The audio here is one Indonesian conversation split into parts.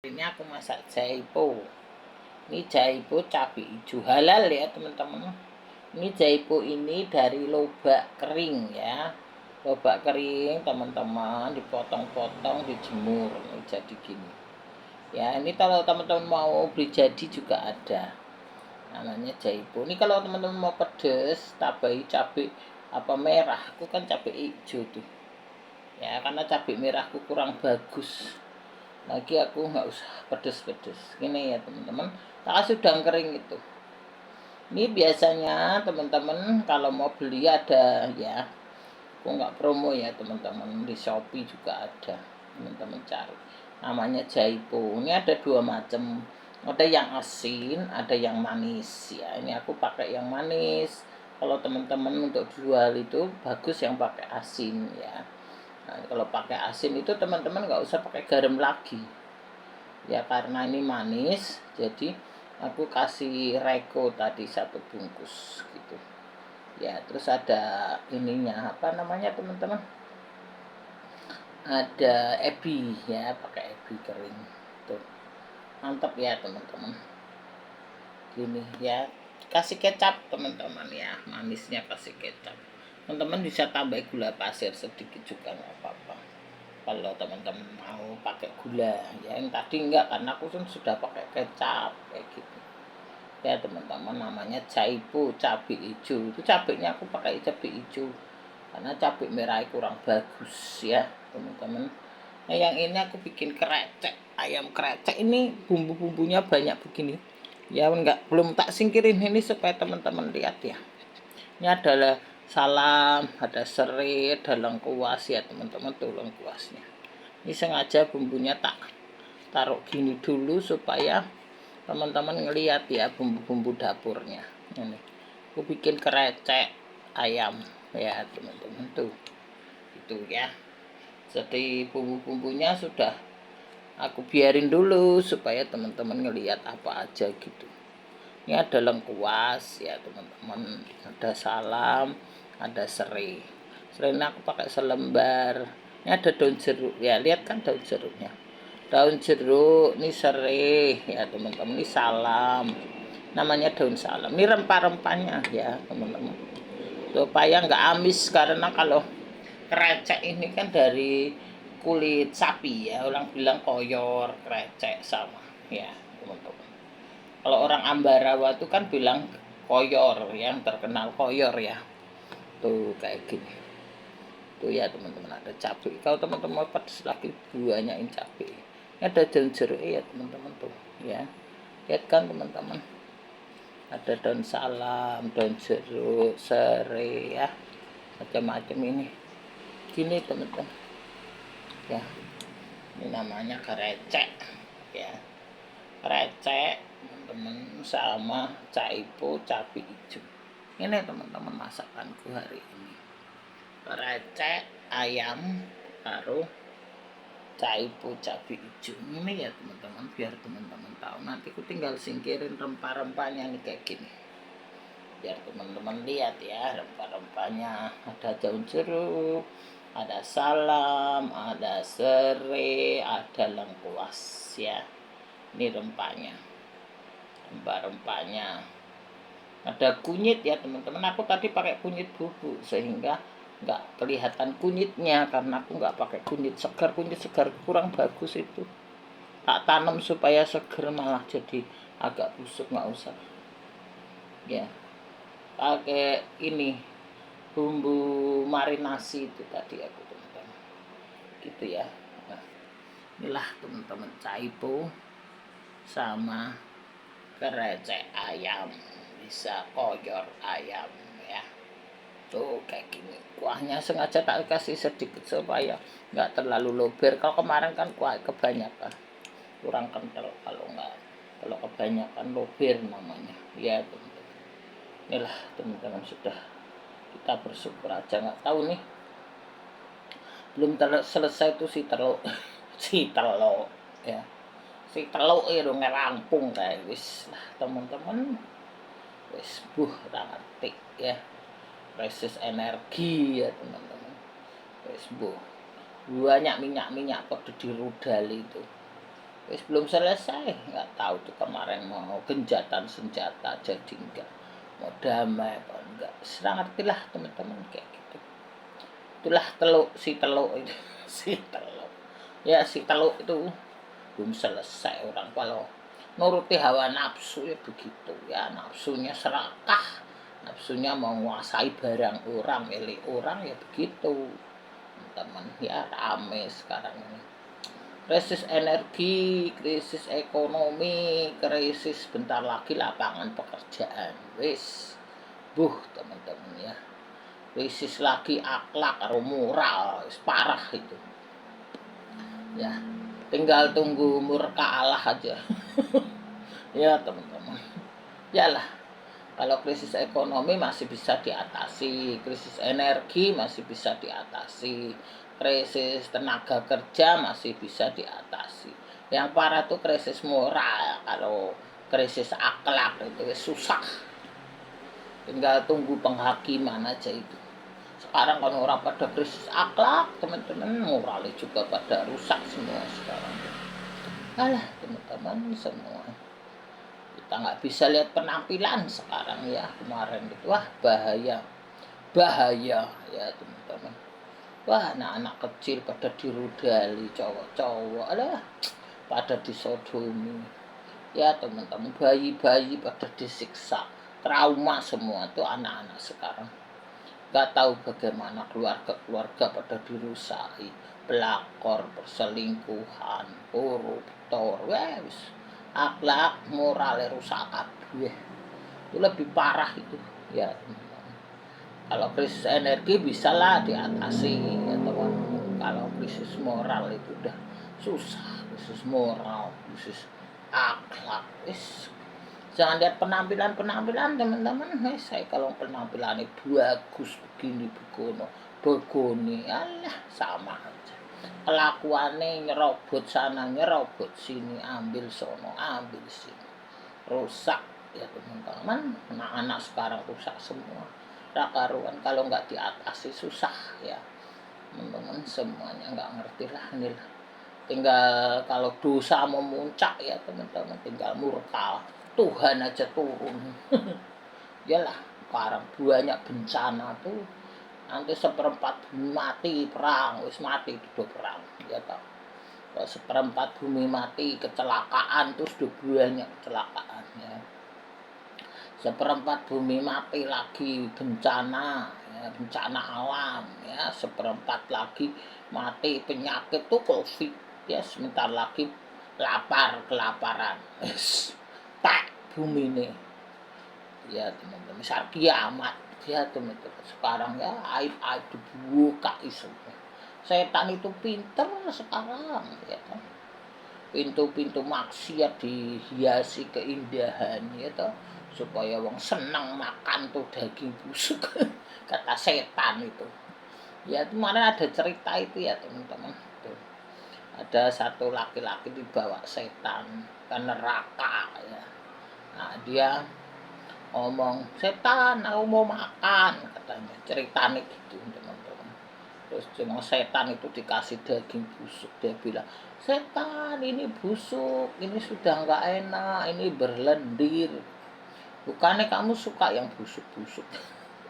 Ini aku masak jaipo. Ini jaipo cabai hijau halal ya teman-teman. Ini jaipo ini dari lobak kering ya. Lobak kering teman-teman, dipotong-potong, dijemur jadi gini. Ya, ini kalau teman-teman mau beli jadi juga ada. Namanya jaipo. Ini kalau teman-teman mau pedes, tambahi cabai apa merah. Aku kan cabai hijau tuh. Ya, karena cabai merahku kurang bagus. Lagi aku nggak usah pedes-pedes. Gini ya teman-teman, tak kasih udang kering itu. Ini biasanya teman-teman kalau mau beli ada ya. Aku nggak promo ya teman-teman, di Shopee juga ada. Teman-teman cari. Namanya jaipo. Ini ada dua macam. Ada yang asin, ada yang manis ya. Ini aku pakai yang manis. Kalau teman-teman untuk jual itu bagus yang pakai asin ya. Nah, kalau pakai asin itu teman-teman nggak usah pakai garam lagi ya, karena ini manis jadi aku kasih reko tadi 1 bungkus gitu ya. Terus ada ininya apa namanya teman-teman, ada ebi ya, pakai ebi kering tuh, mantap ya teman-teman. Gini ya, kasih kecap teman-teman ya, manisnya kasih kecap. Teman-teman bisa tambah gula pasir sedikit juga nggak apa-apa kalau teman-teman mau pakai gula ya. Yang tadi enggak, karena aku kan sudah pakai kecap kayak gitu ya teman-teman. Namanya jaipo cabai hijau. Itu cabainya aku pakai cabai hijau karena cabai merah kurang bagus ya teman-teman. Nah, yang ini aku bikin krecek, ayam krecek. Ini bumbu-bumbunya banyak begini ya, enggak, belum tak singkirin ini supaya teman-teman lihat ya. Ini adalah salam, ada serai, ada lengkuas ya teman-teman, tuh lengkuasnya. Ini sengaja bumbunya tak taruh gini dulu supaya teman-teman ngelihat ya bumbu-bumbu dapurnya. Ini aku bikin krecek ayam ya teman-teman, tuh itu ya. Jadi bumbu-bumbunya sudah aku biarin dulu supaya teman-teman ngelihat apa aja gitu. Ini ada lengkuas ya teman-teman, ada salam, ada serai. Serai ini aku pakai selembar. Ini ada daun jeruk ya, lihat kan daun jeruknya. Daun jeruk, ini serai ya teman-teman, ini salam. Namanya daun salam. Ini rempah-rempahnya ya teman-teman. Supaya nggak amis, karena kalau krecek ini kan dari kulit sapi ya, orang bilang koyor, krecek sama ya teman-teman. Kalau orang Ambarawa itu kan bilang koyor, yang terkenal koyor ya. Tuh kayak gini. Tuh ya teman-teman, ada cabai. Kalau teman-teman mau pedas lagi, banyakin cabai. Ini ada daun jeruk ya teman-teman tuh ya. Lihat kan teman-teman. Ada daun salam, daun jeruk, serai ya. Macam-macam ini. Gini teman-teman. Ya. Ini namanya krecek ya. Krecek teman-teman sama jaipo cabai hijau. Ini teman-teman masakanku hari ini. Krecek ayam taruh jaipo cabai hijau. Ini ya teman-teman, biar teman-teman tahu. Nanti aku tinggal singkirin rempah-rempahnya nih kayak gini. Biar teman-teman lihat ya rempah-rempahnya. Ada daun jeruk, ada salam, ada serai, ada lengkuas ya. Ini rempahnya, rempah-rempahnya. Ada kunyit ya teman-teman. Aku tadi pakai kunyit bubuk sehingga nggak kelihatan kunyitnya, karena aku nggak pakai kunyit segar. Kunyit segar kurang bagus itu. Tak tanam supaya segar, malah jadi agak busuk, nggak usah. Ya, pakai ini bumbu marinasi itu tadi aku teman-teman. Gitu ya. Nah, inilah teman-teman jaipo sama krecek ayam, bisa koyor ayam ya. Tuh kayak gini. Kuahnya sengaja tak kasih sedikit supaya nggak terlalu lober. Kalau kemarin kan kuah kebanyakan, kurang kental. Kalau kebanyakan lober namanya ya teman-teman. Inilah teman-teman, sudah kita bersyukur aja. Nggak tahu nih, belum selesai tuh si telur si telur ya. Si teluk itu ngerampung kayak wis lah teman-teman, wis rangetik ya, krisis energi ya teman-teman, wis banyak minyak-minyak pada dirudali itu Wis belum selesai, nggak tahu tuh kemarin mau genjatan senjata jadi enggak, mau damai apa enggak, serang ngerti lah teman-teman kayak gitu. Itulah teluk si teluk itu si teluk ya, si teluk itu belum selesai. Orang kalau nuruti hawa nafsu ya begitu ya, nafsunya serakah, nafsunya mau menguasai barang orang, milik orang ya begitu teman ya. Rame sekarang ini krisis energi, krisis ekonomi, krisis bentar lagi lapangan pekerjaan. Wis teman-teman ya, krisis lagi akhlak atau moral, wis parah itu ya. Tinggal tunggu murka Allah aja. Ya teman-teman, yalah, kalau krisis ekonomi masih bisa diatasi, krisis energi masih bisa diatasi, krisis tenaga kerja masih bisa diatasi. Yang parah tuh krisis moral, kalau krisis akhlak itu susah. Tinggal tunggu penghakiman aja itu. Sekarang kalau orang pada krisis akhlak, teman-teman, moralnya juga pada rusak semua sekarang. Alah teman-teman semua, kita nggak bisa lihat penampilan sekarang ya. Kemarin itu wah bahaya ya teman-teman. Wah, anak-anak kecil pada dirudali, cowok-cowok alah pada disodomi ya teman-teman. Bayi-bayi pada disiksa, trauma semua tuh anak-anak sekarang. Gak tahu bagaimana keluarga pada dirusai, pelakor, perselingkuhan, koruptor, wes akhlak moralnya rusak kabeh. Itu lebih parah itu ya teman-teman. Kalau krisis energi bisalah diatasi ya teman. Kalau krisis moral itu udah susah. Krisis moral, krisis akhlak, wis jangan lihat penampilan teman-teman. Saya kalau penampilannya bagus begini begoni alah sama aja. Kelakuannya nyerobot sana nyerobot sini, ambil sono ambil sini, rusak ya teman-teman. Anak-anak sekarang rusak semua, karuan. Kalau nggak diatasi susah ya teman-teman. Semuanya nggak ngerti lah ini lah. Tinggal kalau dosa memuncak ya teman-teman, tinggal murka Tuhan aja turun. Yalah, sekarang banyak bencana tuh, nanti seperempat bumi mati perang, wis mati itu perang ya toh. Kalau seperempat bumi mati kecelakaan, terus udah banyak kecelakaan ya. Seperempat bumi mati lagi bencana ya, bencana alam ya. Seperempat lagi mati penyakit tuh covid ya. Sebentar lagi kelaparan tak bumi ini ya teman-teman. Misal kiamat ya teman-teman. Sekarang ya aib-aib dibuka semua. Setan itu pinter sekarang ya kan. Pintu-pintu maksiat dihiasi keindahan ya toh, supaya wong senang makan tuh daging busuk. Kata setan itu ya. Kemarin ada cerita itu ya teman-teman. Ada satu laki-laki dibawa setan ke neraka ya. Nah dia ngomong, setan aku mau makan katanya, ceritanya gitu teman-teman. Terus cuma setan itu dikasih daging busuk, dia bilang, setan ini busuk, ini sudah nggak enak, ini berlendir. Bukannya kamu suka yang busuk-busuk,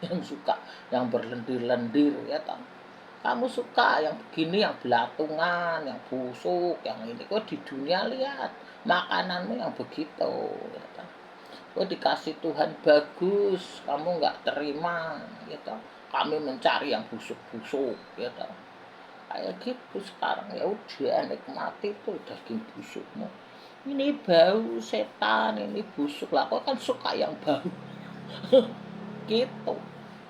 yang suka yang berlendir-lendir ya toh. Kamu suka yang begini, yang belatungan, yang busuk, yang ini. Kok di dunia lihat makananmu yang begitu ya toh. Kok dikasih Tuhan bagus, kamu nggak terima ya toh. Kami mencari yang busuk-busuk ya toh. Kayak gitu sekarang ya udah nikmati tuh daging busukmu. Ini bau setan, ini busuk lah. Kok kan suka yang bau. Gitu.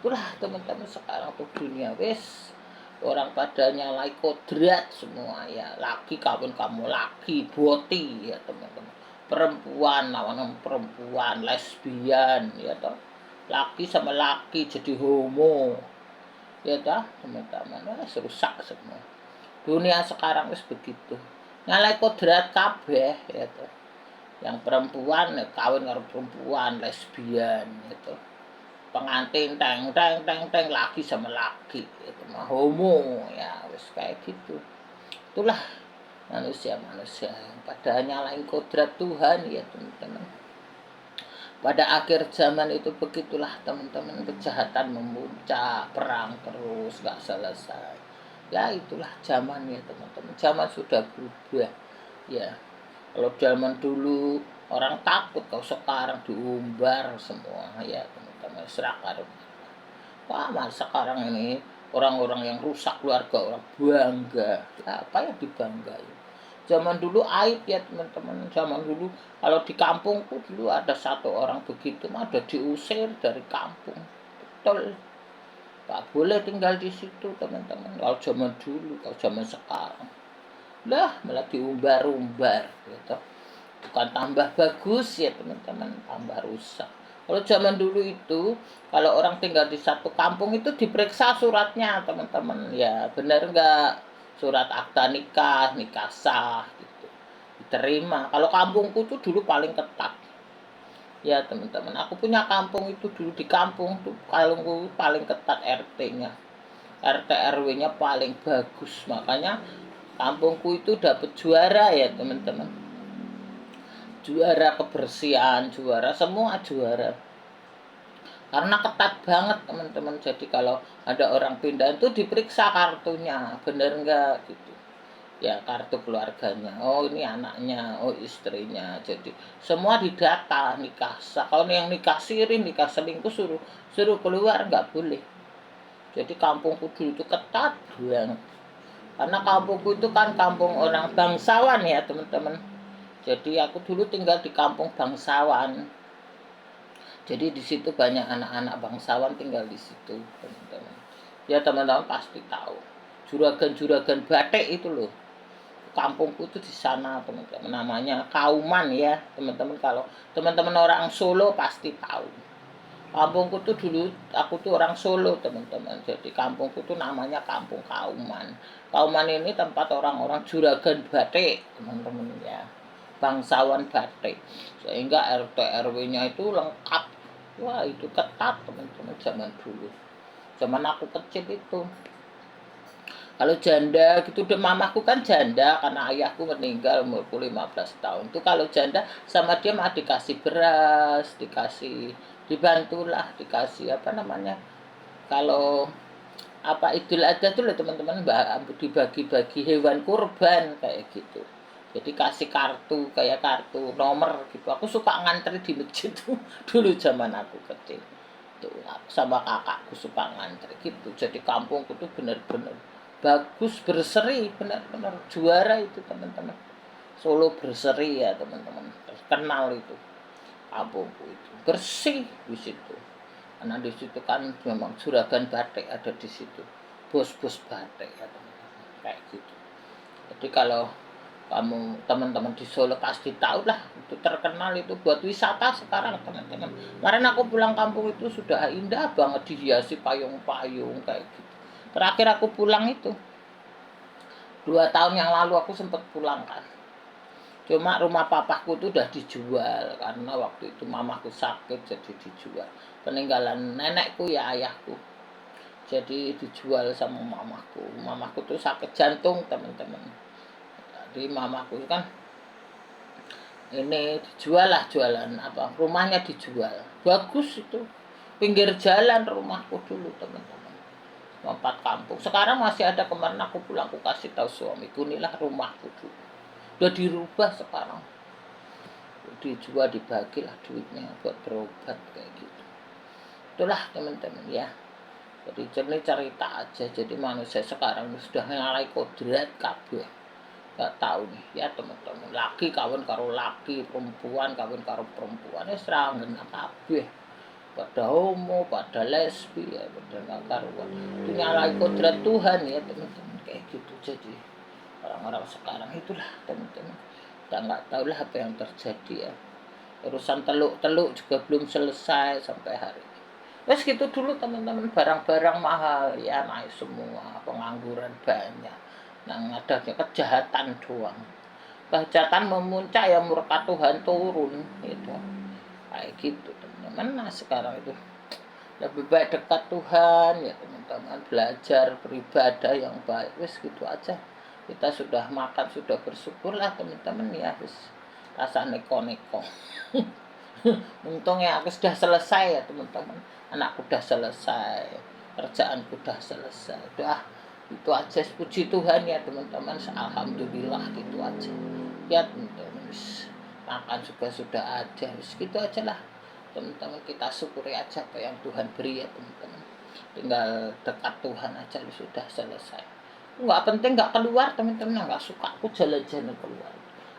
Itulah teman-teman sekarang tuh dunia wes. Orang pada nyalai kodrat semua ya. Laki kawin kamu laki, boti ya teman-teman. Perempuan lawan perempuan, lesbian ya toh. Laki sama laki jadi homo. Ya toh teman-teman, rusak semua. Dunia sekarang wis begitu. Nyalai kodrat kabeh ya toh. Yang perempuan ya kawin karo perempuan, lesbian gitu. Pengantin teng laki sama laki itu mah homo ya, wis kayak gitu. Itulah manusia yang pada nyalain kodrat Tuhan ya teman-teman. Pada akhir zaman itu begitulah teman-teman, kejahatan memuncak, perang terus gak selesai. Ya itulah zaman ya teman-teman, zaman sudah berubah ya. Kalau zaman dulu orang takut, kalau sekarang diumbar semua ya teman-teman, serakar. Wah, mas sekarang ini orang-orang yang rusak keluarga orang bangga. Ya, apa yang dibanggai? Zaman dulu aib ya teman-teman. Zaman dulu kalau di kampungku dulu ada satu orang begitu, ada diusir dari kampung. Betul. Tak boleh tinggal di situ teman-teman. Kalau zaman dulu, kalau zaman sekarang, lah malah diumbar-umbar gitu. Bukan tambah bagus ya teman-teman, tambah rusak. Kalau zaman dulu itu, kalau orang tinggal di satu kampung itu diperiksa suratnya teman-teman. Ya benar enggak, surat akta nikah, nikah sah gitu, diterima. Kalau kampungku itu dulu paling ketat. Ya teman-teman, aku punya kampung itu dulu, di kampung tuh kalungku paling ketat RT-nya. RT RW-nya paling bagus. Makanya kampungku itu dapat juara ya teman-teman. Juara kebersihan, juara semua juara. Karena ketat banget teman-teman. Jadi kalau ada orang pindah itu diperiksa kartunya, bener enggak gitu. Ya kartu keluarganya. Oh ini anaknya, oh istrinya. Jadi semua didata, nikah sah. Kalau yang nikah siri, nikah selingkuh suruh keluar nggak boleh. Jadi kampungku dulu itu ketat banget. Karena kampungku itu kan kampung orang bangsawan ya teman-teman. Jadi aku dulu tinggal di kampung bangsawan. Jadi di situ banyak anak-anak bangsawan tinggal di situ, teman-teman. Ya teman-teman pasti tahu. Juragan-juragan batik itu loh. Kampungku itu di sana, teman-teman. Namanya Kauman ya, teman-teman. Kalau teman-teman orang Solo pasti tahu. Kampungku tuh dulu, aku tuh orang Solo teman-teman. Jadi kampungku tuh namanya Kampung Kauman. Kauman ini tempat orang-orang juragan batik, teman-teman ya. Bangsawan batik. Sehingga RT RW-nya itu lengkap. Wah itu ketat teman-teman zaman dulu. Zaman aku kecil itu. Kalau janda gitu, udah mamaku kan janda karena ayahku meninggal umurku 15 tahun. Itu kalau janda sama dia mah dikasih beras, dikasih dibantulah, dikasih apa namanya? Kalau apa Idul Adha tuh loh teman-teman, dibagi-bagi hewan kurban kayak gitu. Jadi kasih kartu kayak kartu nomor gitu. Aku suka ngantri di masjid tuh dulu zaman aku kecil. Tuh aku sama kakakku suka ngantri gitu. Jadi kampungku tuh bener-bener bagus, berseri, benar-benar juara itu teman-teman. Solo berseri ya teman-teman. Terkenal itu kampungku itu. Bersih di situ. Karena di situ kan memang juragan batik ada di situ. Bos-bos batik ya teman-teman. Kayak gitu. Jadi kalau kamu teman-teman di Solo pasti tahu lah, itu terkenal itu buat wisata sekarang teman-teman. Kemarin aku pulang kampung itu sudah indah banget, dihiasi payung-payung kayak gitu. Terakhir aku pulang itu 2 tahun yang lalu aku sempat pulang kan. Cuma rumah papaku itu udah dijual karena waktu itu mamaku sakit jadi dijual. Peninggalan nenekku ya ayahku. Jadi dijual sama mamaku. Mamaku tuh sakit jantung teman-teman. Jadi mamaku kan ini dijual lah, jualan apa, rumahnya dijual. Bagus itu, pinggir jalan rumahku dulu teman-teman, lompat kampung. Sekarang masih ada, kemarin aku pulang aku kasih tahu suamiku, inilah rumahku dulu, udah dirubah sekarang, dijual, dibagilah duitnya buat berobat kayak gitu. Itulah teman-teman ya. Jadi ini cerita aja. Jadi manusia sekarang sudah nyalai kodrat kabeh. Gak tahu nih ya teman-teman, laki kawin karo laki, perempuan kawin karo perempuan, serangan kabeh, pada homo, pada lesbi ya, pada gak karuan. Itu nyalai kodrat Tuhan ya teman-teman kayak gitu. Jadi orang-orang sekarang itulah teman-teman, kita nggak tahu lah apa yang terjadi ya. Urusan teluk-teluk juga belum selesai sampai hari ini. Terus gitu dulu teman-teman, barang-barang mahal ya naik semua, pengangguran banyak. Nah, ada kejahatan doang. Kejahatan memuncak ya murka Tuhan turun gitu. Kayak gitu teman-teman. Nah, sekarang itu lebih baik dekat Tuhan ya teman-teman, belajar beribadah yang baik. Wes gitu aja. kita sudah makan, sudah bersyukurlah teman-teman ya, wis rasa neko-neko. Untungnya aku sudah selesai ya teman-teman, anakku sudah selesai, kerjaanku sudah selesai, udah itu aja. Puji Tuhan ya teman-teman, alhamdulillah, gitu aja ya teman-teman. Makan juga sudah ada, gitu aja lah teman-teman. Kita syukuri aja apa yang Tuhan beri ya teman-teman, tinggal dekat Tuhan aja sudah selesai. Nggak penting nggak keluar teman-teman, nggak suka aku jalan-jalan keluar.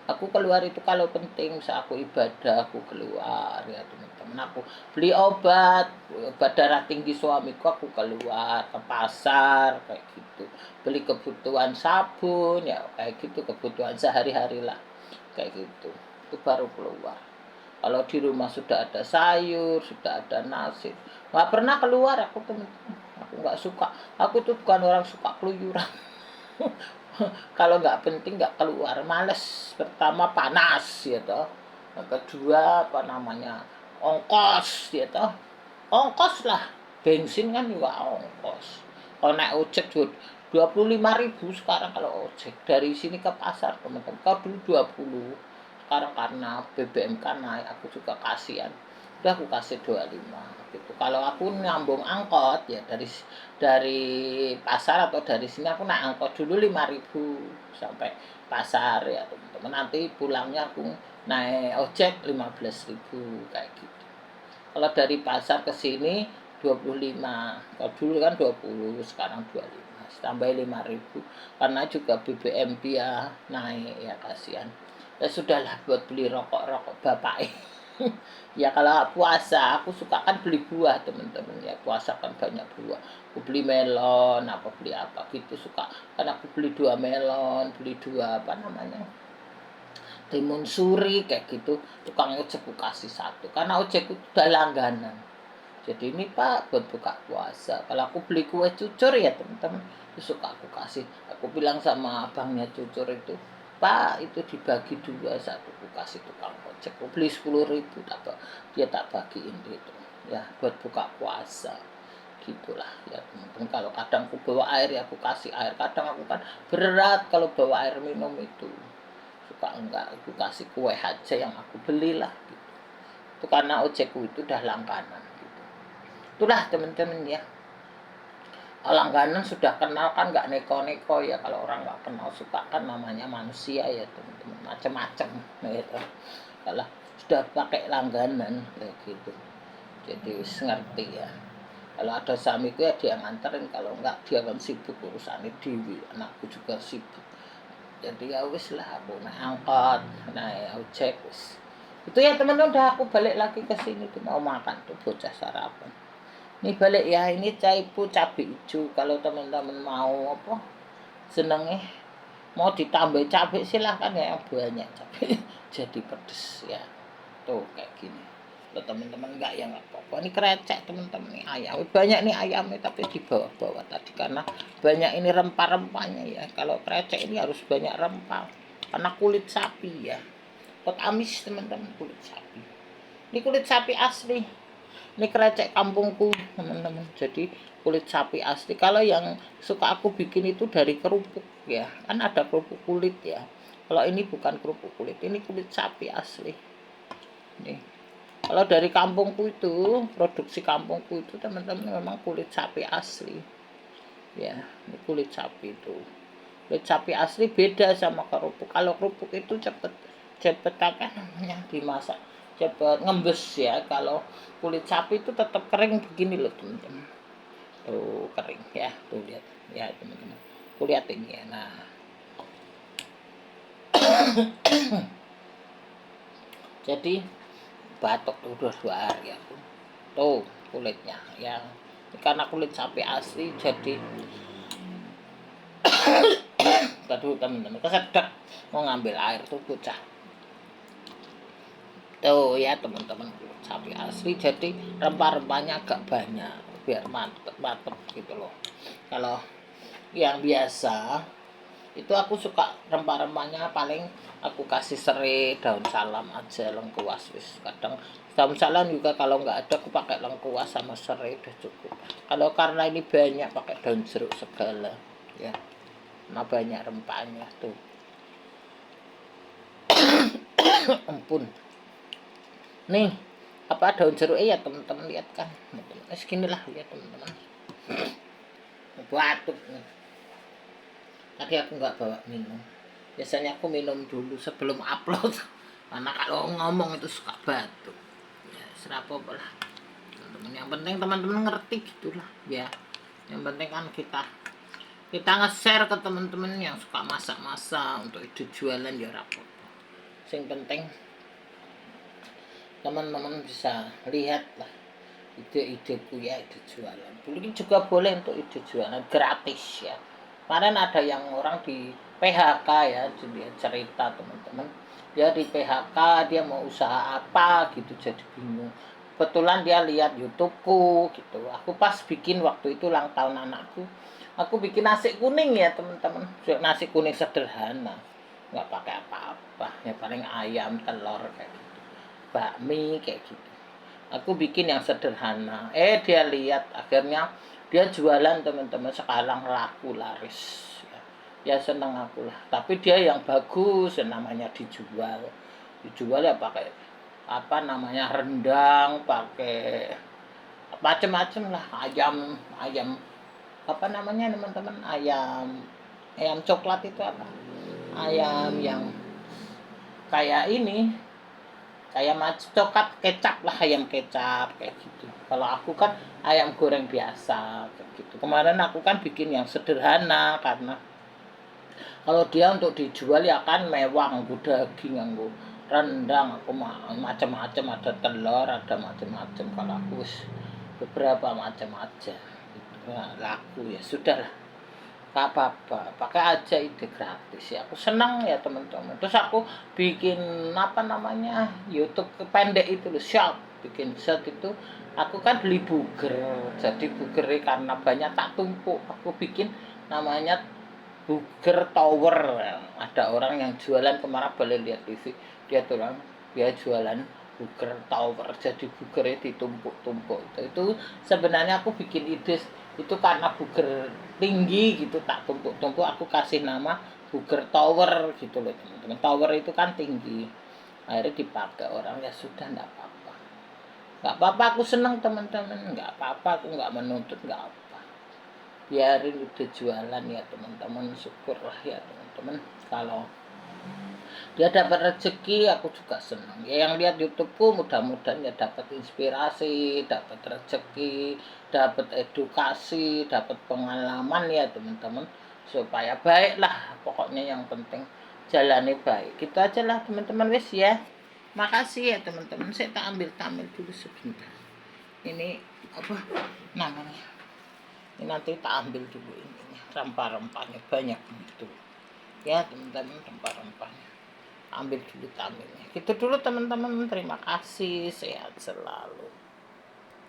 Aku keluar itu kalau penting, misal aku ibadah aku keluar ya teman-teman. Aku beli obat darah tinggi suamiku, aku keluar ke pasar kayak gitu, beli kebutuhan sabun ya kayak gitu, kebutuhan sehari-hari lah kayak gitu, itu baru keluar. Kalau di rumah sudah ada sayur, sudah ada nasi, nggak pernah keluar aku teman-teman. Aku nggak suka, aku tuh bukan orang suka keluyuran. Kalau nggak penting nggak keluar, males. Pertama panas ya toh, yang kedua apa namanya, ongkos ya toh, ongkos lah, bensin kan juga ongkos. Kalau naik ojek 25.000 sekarang kalau ojek dari sini ke pasar teman-teman. Kalau dulu 20, sekarang karena BBM kan naik, aku juga kasihan, udah aku kasih 25 gitu. Kalau aku nyambung angkot ya dari pasar atau dari sini, aku naik angkot dulu 5.000 sampai pasar ya teman-teman. Nanti pulangnya aku naik ojek 15.000 kayak gitu. Kalau dari pasar ke sini 25, kalau dulu kan 20, sekarang 25, tambah 5.000 karena juga BBM dia naik ya, kasihan. Ya sudahlah, buat beli rokok bapak. Ya kalau puasa aku suka kan beli buah teman-teman ya, puasa kan banyak buah. Aku beli melon, apa beli apa gitu suka. Karena aku beli 2 melon, beli 2 apa namanya, timun suri kayak gitu. Tukang ojekku kasih 1 karena ojekku udah langganan. Jadi ini Pak buat buka puasa. Kalau aku beli kue cucur ya teman-teman, itu suka aku kasih. Aku bilang sama abangnya cucur itu, Pak itu dibagi 2, 1 aku kasih tukang ojek. Aku beli 10.000, dia tak bagiin itu. Ya buat buka puasa. Gitulah ya teman-teman. Kalau kadang aku bawa air ya aku kasih air. Kadang aku kan berat kalau bawa air minum itu. Suka enggak, aku kasih kue aja yang aku belilah gitu. Itu karena ojekku itu udah langganan. Itulah teman-teman ya, langganan sudah kenal kan nggak neko-neko ya. Kalau orang nggak kenal suka kan, namanya manusia ya teman-teman, macam-macam gitu. Kalau sudah pakai langganan kayak gitu, jadi wis ngerti ya. Kalau ada suamiku ya dia nganterin, kalau enggak dia kan sibuk urusannya dewi, anakku juga sibuk. Jadi ya wis lah, aku naik angkot, naik ojek wis. Itu ya teman-teman, udah aku balik lagi ke sini tuh, mau makan tuh bocah sarapan. Ini balik ya, ini caipu cabai hijau. Kalau teman-teman mau apa, senengnya mau ditambah cabai silahkan ya, yang banyak cabai jadi pedes ya. Tuh kayak gini. Kalau teman-teman enggak ya enggak apa-apa. Ini krecek teman-teman, nih ayam. Banyak nih ayamnya tapi di bawah-bawah tadi karena banyak ini rempah-rempahnya ya. Kalau krecek ini harus banyak rempah karena kulit sapi ya. Kot amis teman-teman, kulit sapi. Ini kulit sapi asli. Ini krecek kampungku teman-teman, jadi kulit sapi asli. Kalau yang suka aku bikin itu dari kerupuk ya, kan ada kerupuk kulit ya. Kalau ini bukan kerupuk kulit, ini kulit sapi asli. Nih, kalau dari kampungku itu, produksi kampungku itu teman-teman memang kulit sapi asli ya. Ini kulit sapi itu, kulit sapi asli beda sama kerupuk. Kalau kerupuk itu cepet apa namanya, dimasak cepet ngembes ya. Kalau kulit sapi itu tetap kering begini loh teman-teman, tuh kering ya, tuh lihat ya teman-teman, lihat ini ya. Nah jadi batok tuh udah 2 hari ya tuh kulitnya ya, karena kulit sapi asli jadi tadi teman-teman kesedek mau ngambil air tuh bocah. Tuh ya teman-teman, kulit sapi asli jadi rempah-rempahnya agak banyak biar mantep gitu loh. Kalau yang biasa itu aku suka rempah-rempahnya paling aku kasih serai, daun salam aja, lengkuas wis. Kadang daun salam juga kalau nggak ada aku pakai lengkuas sama serai udah cukup. Kalau karena ini banyak pakai daun jeruk segala ya. banyak rempahnya tuh. Ampun. Nih, apa daun jeruk ya teman-teman, lihat kan. Segini lah ya teman-teman. Batuk nih. Tadi aku nggak bawa minum. Biasanya aku minum dulu sebelum upload. Karena kalau ngomong itu suka batuk. Ya, serapopo lah. Teman-teman, yang penting teman-teman ngerti gitulah ya. Yang penting kan kita nge-share ke teman-teman yang suka masak-masak untuk ide jualan ya rapor. Yang penting teman-teman bisa lihat lah ide-ideku ya, ide jualan. Ini juga boleh untuk ide jualan gratis ya. Kemarin ada yang orang di PHK ya, dia cerita teman-teman. Dia di PHK, dia mau usaha apa gitu, jadi bingung. Kebetulan dia lihat YouTubeku gitu. Aku pas bikin waktu itu ulang tahun anakku. Aku bikin nasi kuning ya teman-teman. Nasi kuning sederhana, nggak pakai apa-apa. Ya paling ayam, telur kayak gitu. Bakmi kayak gitu. Aku bikin yang sederhana. Dia lihat, akhirnya dia jualan teman-teman, sekarang laku laris. Ya seneng aku lah. Tapi dia yang bagus, namanya dijual. Dijual ya pakai apa namanya, rendang, pakai macem-macem lah, ayam apa namanya teman-teman, ayam coklat itu apa? Ayam yang kayak ini, kayak coklat kecap lah, ayam kecap kayak gitu. Kalau aku kan ayam goreng biasa kayak gitu. Kemarin aku kan bikin yang sederhana karena kalau dia untuk dijual ya kan mewah, nganggo daging, nganggo rendang, aku macam-macam, ada telur, ada macam-macam. Kalau aku beberapa macam aja gitu. Nah, laku ya sudahlah, gak apa-apa, pakai aja ide gratis ya. Aku senang ya teman-teman. Terus aku bikin apa namanya, YouTube pendek itu loh, short. Bikin short itu aku kan beli burger. Jadi burgernya karena banyak tak tumpuk, aku bikin namanya Burger Tower. Ada orang yang jualan, kemarin boleh lihat TV, dia jualan Burger Tower, jadi burgernya ditumpuk-tumpuk. Itu sebenarnya aku bikin ide itu karena burger tinggi gitu, tak tumpuk-tumpuk, aku kasih nama Burger Tower gitu loh teman-teman. Tower itu kan tinggi, akhirnya dipakai orang, ya sudah, enggak apa-apa. Enggak apa-apa, aku senang teman-teman, enggak apa-apa, aku enggak menuntut, enggak apa. Biarin udah jualan ya teman-teman, syukurlah ya teman-teman. Kalau dia dapat rezeki, aku juga senang ya. Yang lihat YouTubeku mudah-mudahan ya dapat inspirasi, dapat rezeki, dapat edukasi, dapat pengalaman ya teman-teman, supaya baiklah. Pokoknya yang penting jalani baik gitu aja lah teman-teman. Wes ya, makasih ya teman-teman. Saya tak ambil dulu sebentar. Ini apa namanya, ini nanti tak ambil dulu ininya, rempah-rempahnya banyak gitu ya teman-teman. Rempah-rempahnya ambil dulu, tamirnya gitu dulu teman-teman. Terima kasih, sehat selalu.